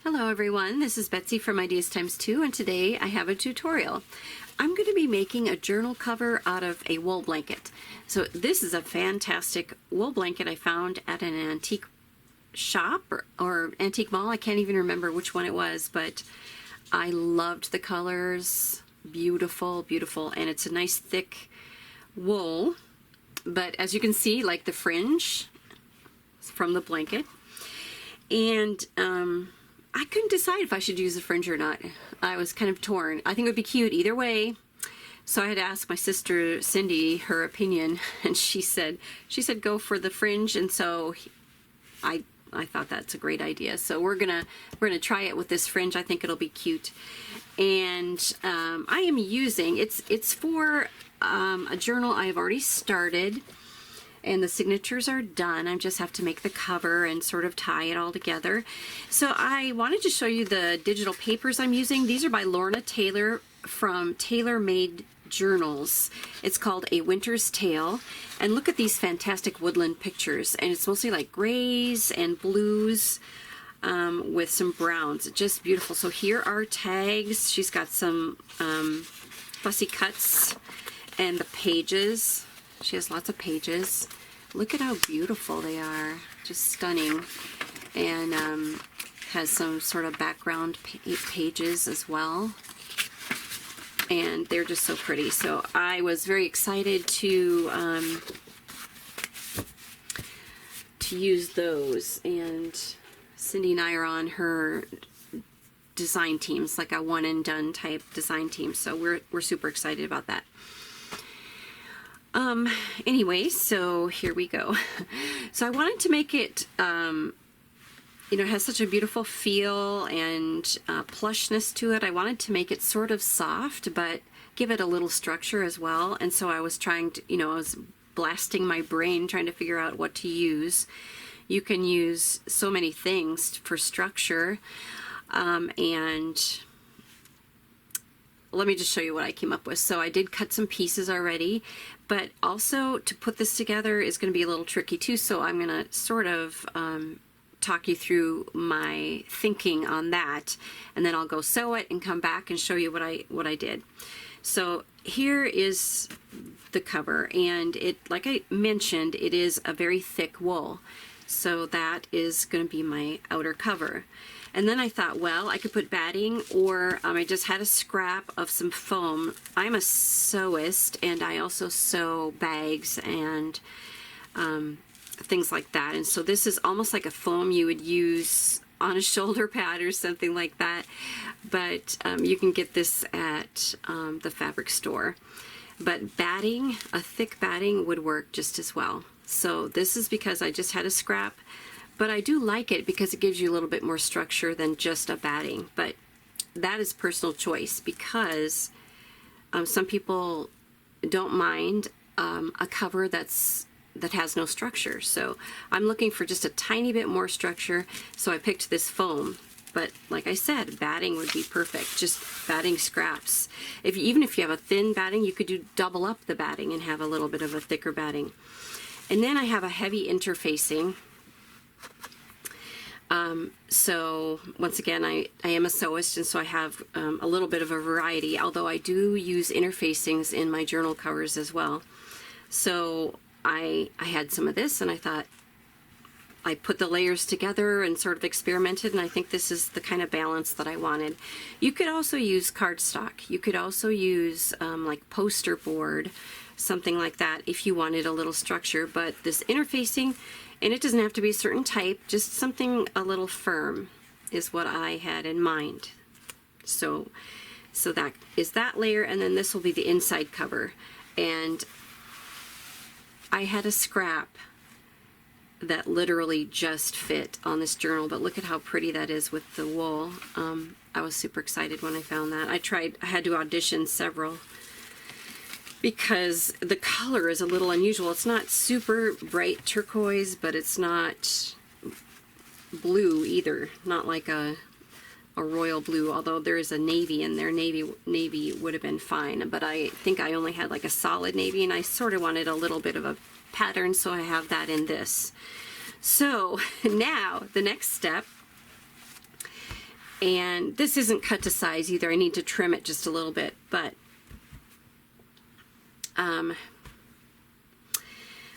Hello everyone, this is Betsy from Ideas Times 2 and today I have a tutorial. I'm going to be making a journal cover out of a wool blanket. So this is a fantastic wool blanket I found at an antique shop or antique mall. I can't even remember which one it was, but I loved the colors. Beautiful, beautiful, and it's a nice thick wool. But as you can see, like the fringe from the blanket. And I couldn't decide if I should use the fringe or not. I was kind of torn. I think it would be cute either way. So I had asked my sister Cindy her opinion, and she said go for the fringe. And so I thought that's a great idea. So we're gonna try it with this fringe. I think it'll be cute. And I am using it's for a journal I have already started. And the signatures are done. I just have to make the cover and sort of tie it all together. So I wanted to show you the digital papers I'm using. These are by Lorna Taylor from Tailor Made Journals. It's called A Winter's Tale. And look at these fantastic woodland pictures. And it's mostly like grays and blues with some browns. Just beautiful. So here are tags. She's got some fussy cuts and the pages. She has lots of pages. Look at how beautiful they are. Just stunning. And has some sort of background pages as well. And they're just so pretty. So I was very excited to use those. And Cindy and I are on her design teams, like a one and done type design team. So we're super excited about that. Anyway, so here we go. So I wanted to make it, it has such a beautiful feel and plushness to it. I wanted to make it sort of soft, but give it a little structure as well. And so I was trying to, I was blasting my brain trying to figure out what to use. You can use so many things for structure, and let me just show you what I came up with. So I did cut some pieces already, but also to put this together is going to be a little tricky too. So I'm going to sort of talk you through my thinking on that, and then I'll go sew it and come back and show you what I did. So here is the cover, and it, like I mentioned, it is a very thick wool. So that is going to be my outer cover. And then I thought, well, I could put batting, or I just had a scrap of some foam. I'm a sewist, and I also sew bags and things like that. And so this is almost like a foam you would use on a shoulder pad or something like that. But you can get this at the fabric store. But batting, a thick batting would work just as well. So this is because I just had a scrap. But I do like it because it gives you a little bit more structure than just a batting. But that is personal choice, because some people don't mind a cover that has no structure. So I'm looking for just a tiny bit more structure, so I picked this foam. But like I said, batting would be perfect, just batting scraps. Even if you have a thin batting, you could double up the batting and have a little bit of a thicker batting. And then I have a heavy interfacing. So once again, I am a sewist, and so I have a little bit of a variety, although I do use interfacings in my journal covers as well. So I had some of this, and I thought I put the layers together and sort of experimented, and I think this is the kind of balance that I wanted. You could also use cardstock. You could also use like poster board, something like that, if you wanted a little structure. But this interfacing, and it doesn't have to be a certain type, just something a little firm is what I had in mind. So that is that layer, and then this will be the inside cover. And I had a scrap that literally just fit on this journal, but look at how pretty that is with the wool. I was super excited when I found that. I had to audition several, because the color is a little unusual. It's not super bright turquoise, but it's not blue either. Not like a royal blue, although there is a navy in there. Navy would have been fine, but I think I only had like a solid navy, and I sort of wanted a little bit of a pattern, so I have that in this. So now the next step And this isn't cut to size either. I need to trim it just a little bit, but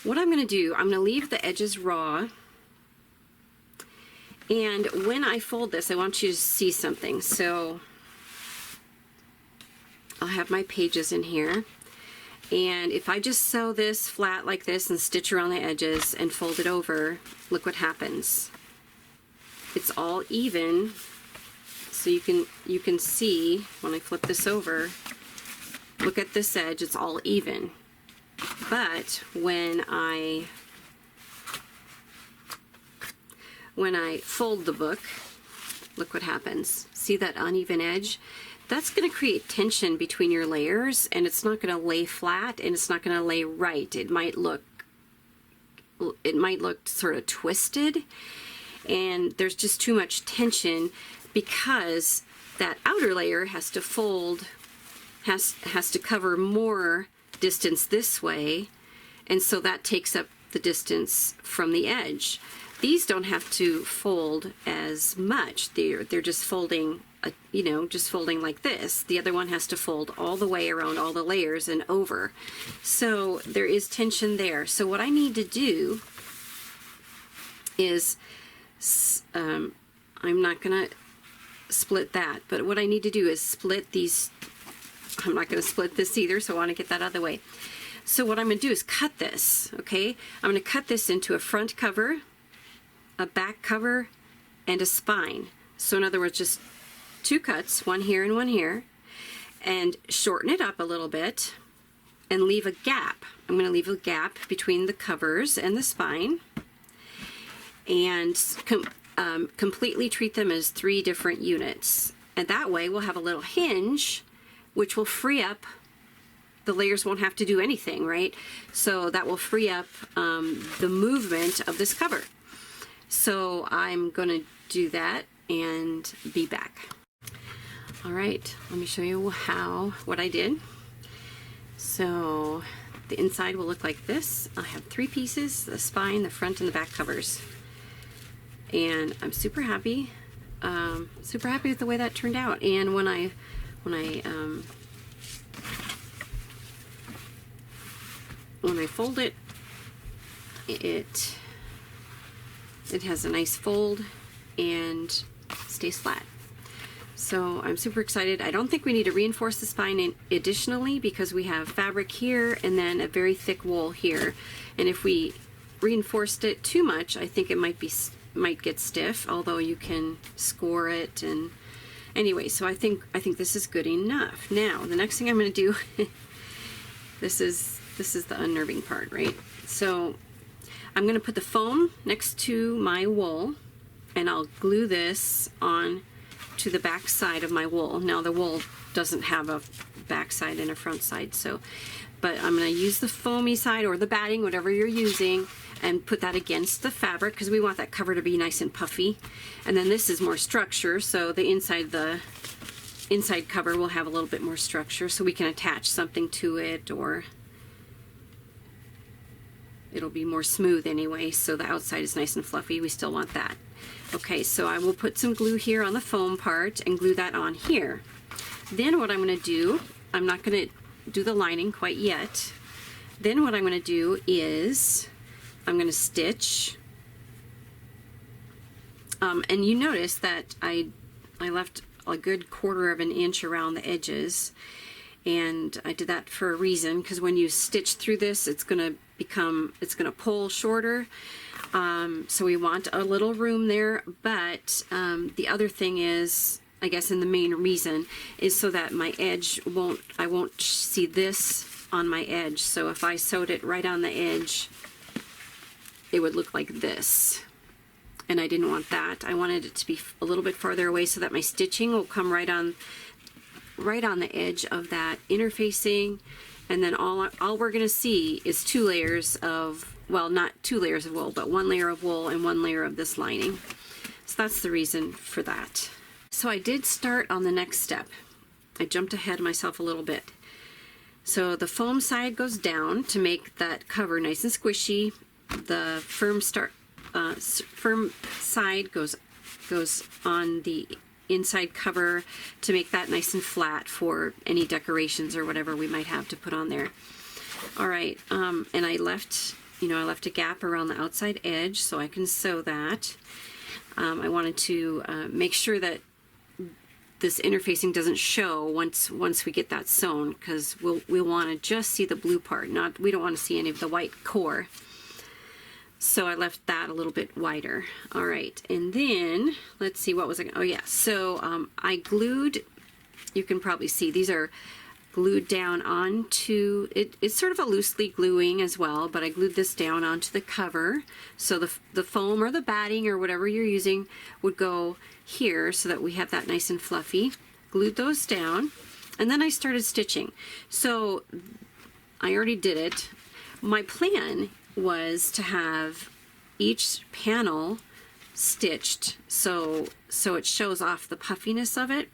what I'm going to do, I'm going to leave the edges raw. And when I fold this, I want you to see something. So I'll have my pages in here. And if I just sew this flat like this and stitch around the edges and fold it over, look what happens. It's all even. So you can see when I flip this over, look at this edge, it's all even. But when I fold the book, look what happens. See that uneven edge? That's going to create tension between your layers, and it's not going to lay flat, and it's not going to lay right. It might look sort of twisted, and there's just too much tension because that outer layer has to fold, has to cover more distance this way, and so that takes up the distance from the edge. These don't have to fold as much. They're just folding, just folding like this. The other one has to fold all the way around all the layers and over. So there is tension there. So what I need to do is, I'm not going to split that, but what I need to do is split these. I'm not going to split this either, so I want to get that out of the way. So what I'm going to do is cut this, okay? I'm going to cut this into a front cover, a back cover, and a spine. So in other words, just two cuts, one here and one here, and shorten it up a little bit and leave a gap. I'm going to leave a gap between the covers and the spine, and completely treat them as 3 different units. And that way we'll have a little hinge which will free up, the layers won't have to do anything, right? So that will free up the movement of this cover. So I'm going to do that and be back. All right, let me show you what I did. So the inside will look like this. I have 3 pieces, the spine, the front, and the back covers. And I'm super happy with the way that turned out. And when I fold it, it has a nice fold and stays flat. So I'm super excited. I don't think we need to reinforce the spine additionally because we have fabric here and then a very thick wool here. And if we reinforced it too much, I think it might get stiff, although you can score it. And anyway, so I think this is good enough. Now the next thing I'm going to do this is the unnerving part, right? So I'm going to put the foam next to my wool, and I'll glue this on to the back side of my wool. Now the wool doesn't have a back side and a front side, but I'm going to use the foamy side or the batting, whatever you're using, and put that against the fabric because we want that cover to be nice and puffy. And then this is more structure, so the inside cover will have a little bit more structure, so we can attach something to it, or it'll be more smooth anyway, so the outside is nice and fluffy. We still want that. Okay, so I will put some glue here on the foam part and glue that on here. Then what I'm going to do, I'm not going to do the lining quite yet. Then what I'm going to do is I'm going to stitch. And you notice that I left a good 1/4 of an inch around the edges, and I did that for a reason, because when you stitch through this, it's going to pull shorter. So we want a little room there, but the other thing is, I guess, and the main reason is so that my edge I won't see this on my edge. So if I sewed it right on the edge, it would look like this. And I didn't want that. I wanted it to be a little bit farther away so that my stitching will come right on the edge of that interfacing. And then all we're going to see is 2 layers of, well, not 2 layers of wool, but 1 layer of wool and 1 layer of this lining. So that's the reason for that. So I did start on the next step. I jumped ahead myself a little bit. So the foam side goes down to make that cover nice and squishy. The firm side goes on the inside cover to make that nice and flat for any decorations or whatever we might have to put on there. All right, and I left a gap around the outside edge so I can sew that. I wanted to make sure that this interfacing doesn't show once we get that sewn, because we'll want to just see the blue part. We don't want to see any of the white core. So I left that a little bit wider. All right, and then let's see, what was I? Oh yeah, so I glued. You can probably see these are glued down onto it. It's sort of a loosely gluing as well, but I glued this down onto the cover, so the foam or the batting or whatever you're using would go here, so that we have that nice and fluffy. Glued those down, and then I started stitching. So I already did it. My plan was to have each panel stitched so it shows off the puffiness of it.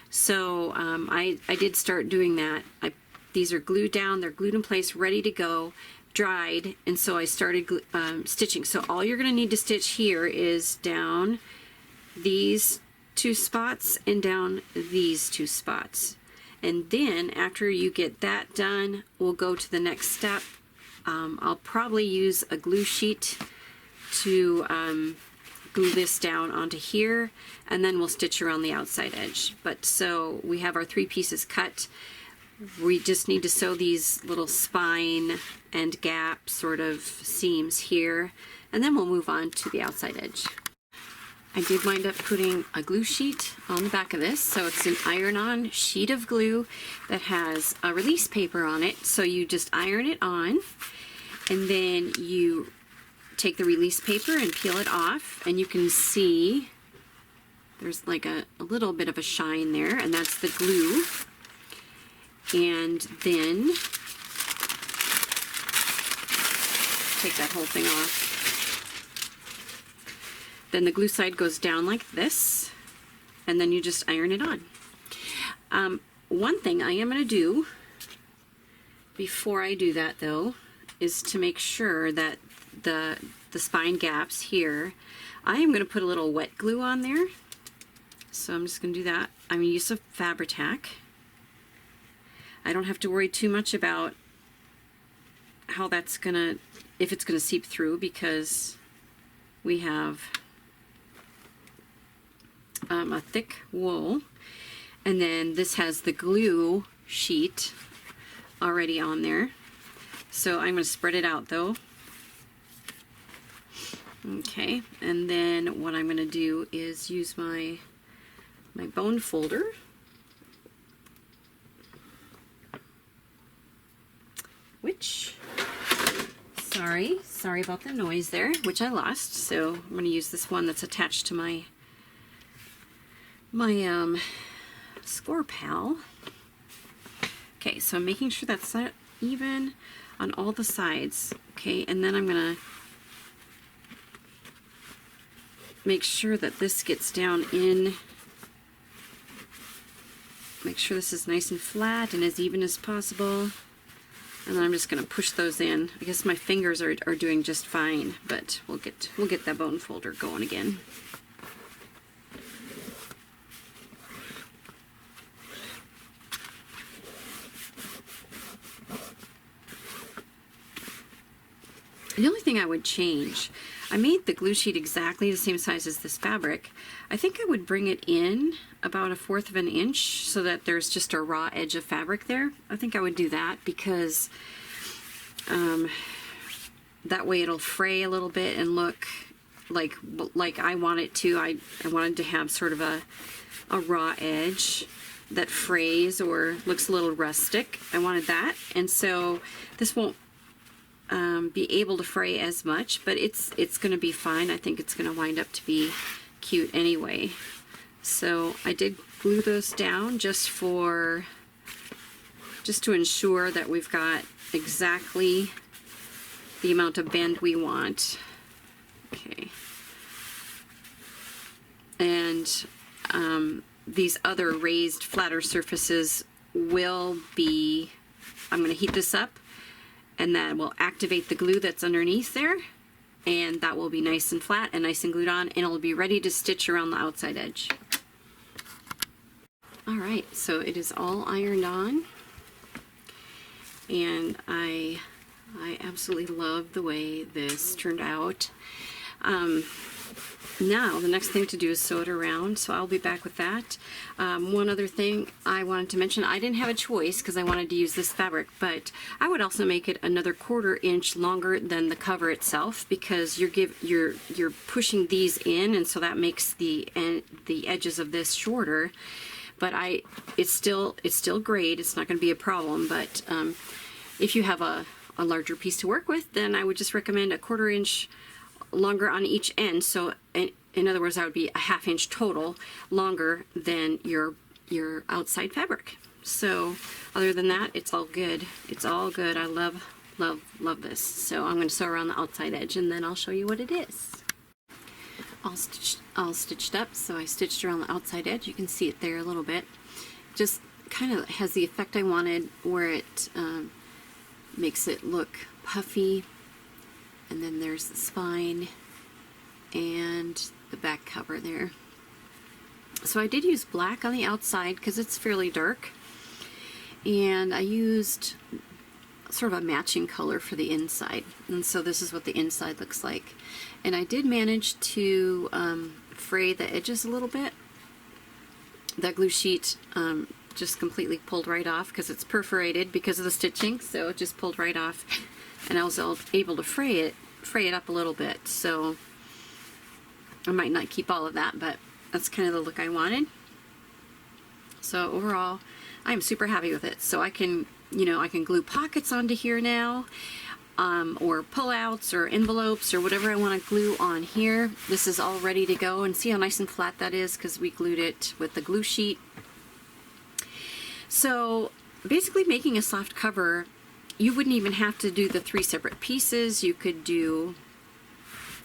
So I did start doing that. These are glued down, they're glued in place, ready to go, dried, and so I started stitching. So all you're going to need to stitch here is down these two spots and down these two spots. And then after you get that done, we'll go to the next step. I'll probably use a glue sheet to glue this down onto here, and then we'll stitch around the outside edge. But so we have our 3 pieces cut. We just need to sew these little spine and gap sort of seams here, and then we'll move on to the outside edge. I did wind up putting a glue sheet on the back of this, so it's an iron-on sheet of glue that has a release paper on it. So you just iron it on, and then you take the release paper and peel it off, and you can see there's like a little bit of a shine there, and that's the glue. And then take that whole thing off. Then the glue side goes down like this, and then you just iron it on. One thing I am going to do before I do that, though, is to make sure that the spine gaps here, I am going to put a little wet glue on there. So I'm just going to do that. I'm going to use some Fabri-Tac. I don't have to worry too much about how that's going to, if it's going to seep through, because we have a thick wool, and then this has the glue sheet already on there. So I'm going to spread it out though. Okay, and then what I'm going to do is use my bone folder, which, sorry about the noise there, which I lost. So I'm going to use this one that's attached to my Score Pal. Okay, so I'm making sure that's even on all the sides. Okay, and then I'm gonna make sure that this gets down in. Make sure this is nice and flat and as even as possible. And then I'm just gonna push those in. I guess my fingers are doing just fine, but we'll get that bone folder going again. The only thing I would change, I made the glue sheet exactly the same size as this fabric. I think I would bring it in about 1/4 of an inch so that there's just a raw edge of fabric there. I think I would do that because that way it'll fray a little bit and look like I want it to. I wanted to have sort of a raw edge that frays or looks a little rustic. I wanted that, and so this won't be able to fray as much, but it's going to be fine. I think it's going to wind up to be cute anyway. So I did glue those down just to ensure that we've got exactly the amount of bend we want. Okay. And these other raised flatter surfaces will be, I'm going to heat this up, and that will activate the glue that's underneath there, and that will be nice and flat and nice and glued on, and it'll be ready to stitch around the outside edge. All right, so it is all ironed on, and I absolutely love the way this turned out. Now the next thing to do is sew it around, so I'll be back with that. One other thing I wanted to mention, I didn't have a choice because I wanted to use this fabric, but I would also make it another 1/4 inch longer than the cover itself, because you're pushing these in, and so that makes the edges of this shorter. But it's still great. It's not going to be a problem. But if you have a larger piece to work with, then I would just recommend a 1/4 inch longer on each end. So in other words, that would be a 1/2 inch total longer than your outside fabric. So other than that, it's all good. It's all good. I love this. So I'm going to sew around the outside edge, and then I'll show you what it is. All stitched up. So I stitched around the outside edge. You can see it there a little bit. Just kind of has the effect I wanted, where it makes it look puffy. And then there's the spine and the back cover there. So I did use black on the outside because it's fairly dark, and I used sort of a matching color for the inside, and so this is what the inside looks like. And I did manage to fray the edges a little bit. That glue sheet just completely pulled right off because it's perforated because of the stitching, so it just pulled right off. And I was able to fray it up a little bit, so I might not keep all of that, but that's kind of the look I wanted. So overall, I'm super happy with it. So I can glue pockets onto here now, or pullouts or envelopes or whatever I want to glue on here. This is all ready to go, and see how nice and flat that is because we glued it with the glue sheet. So basically, making a soft cover, you wouldn't even have to do the 3 separate pieces. You could do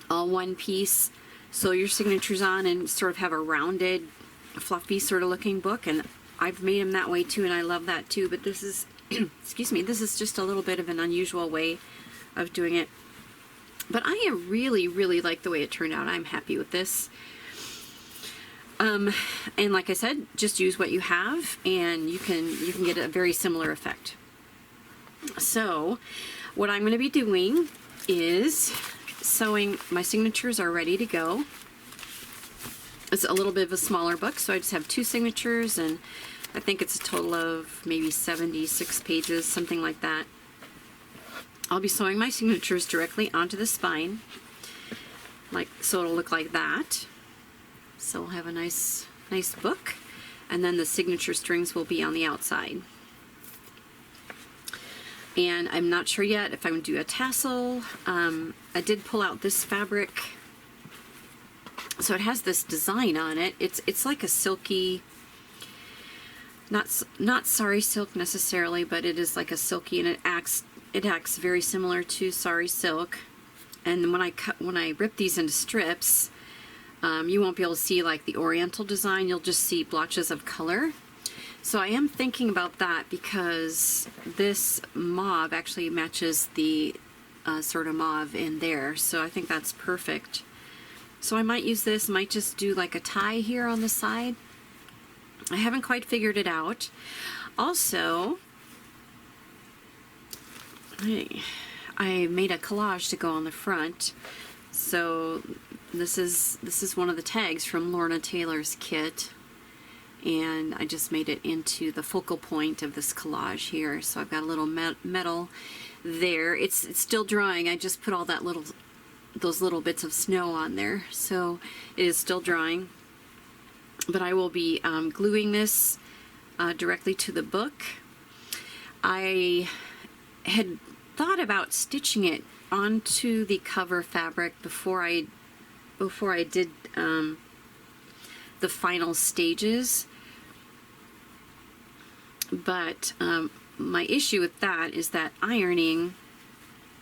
all one piece, sew your signatures on, and sort of have a rounded, fluffy sort of looking book. And I've made them that way too, and I love that too. But this is, excuse me, this is just a little bit of an unusual way of doing it. But I really like the way it turned out. I'm happy with this. And like I said, just use what you have, and you can get a very similar effect. So what I'm going to be doing is sewing. My signatures are ready to go. It's a little bit of a smaller book, so I just have 2 signatures, and I think it's a total of maybe 76 pages, something like that. I'll be sewing my signatures directly onto the spine, so it'll look like that. So we'll have a nice book, and then the signature strings will be on the outside. And I'm not sure yet if I'm going to do a tassel. I did pull out this fabric. So it has this design on it. It's like a silky, not sari silk necessarily, but it is like a silky, and it acts very similar to sari silk. And when I rip these into strips, you won't be able to see like the oriental design. You'll just see blotches of color. So I am thinking about that because this mauve actually matches the sort of mauve in there. So I think that's perfect. So I might use this, might just do like a tie here on the side. I haven't quite figured it out. Also, I made a collage to go on the front. So this is one of the tags from Lorna Taylor's kit. And I just made it into the focal point of this collage here. So I've got a little metal there. It's still drying. I just put all those little bits of snow on there. So it is still drying. But I will be gluing this directly to the book. I had thought about stitching it onto the cover fabric before I did the final stages. But my issue with that is that ironing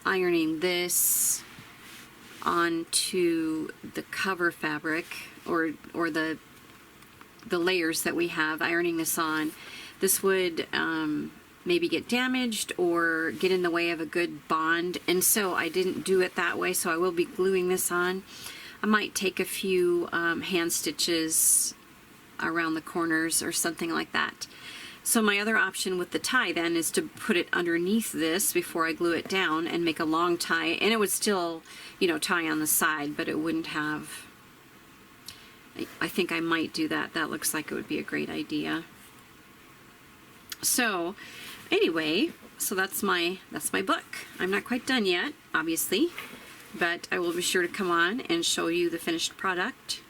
this onto the cover fabric, or the layers that we have, ironing this on, this would maybe get damaged or get in the way of a good bond, and so I didn't do it that way. So I will be gluing this on. I might take a few hand stitches around the corners or something like that. So my other option with the tie then is to put it underneath this before I glue it down and make a long tie, and it would still, you know, tie on the side, but it wouldn't have, I think I might do that. That looks like it would be a great idea. So anyway, so that's my book. I'm not quite done yet, obviously, but I will be sure to come on and show you the finished product.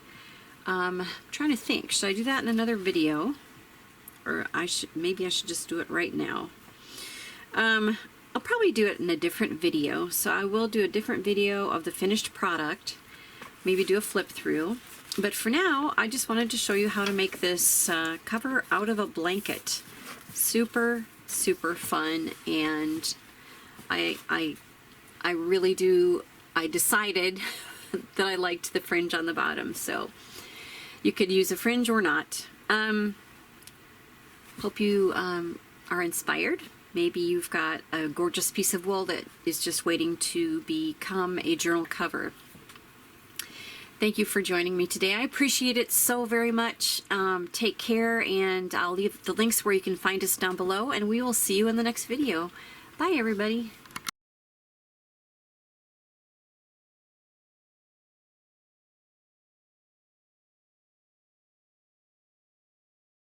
I'm trying to think, should I do that in another video? Or maybe I should just do it right now. I'll probably do it in a different video. So I will do a different video of the finished product, maybe do a flip through. But for now, I just wanted to show you how to make this cover out of a blanket. Super, super fun, and I really do, I decided that I liked the fringe on the bottom, so you could use a fringe or not. Hope you are inspired. Maybe you've got a gorgeous piece of wool that is just waiting to become a journal cover. Thank you for joining me today. I appreciate it so very much. Take care, and I'll leave the links where you can find us down below, and we will see you in the next video. Bye, everybody.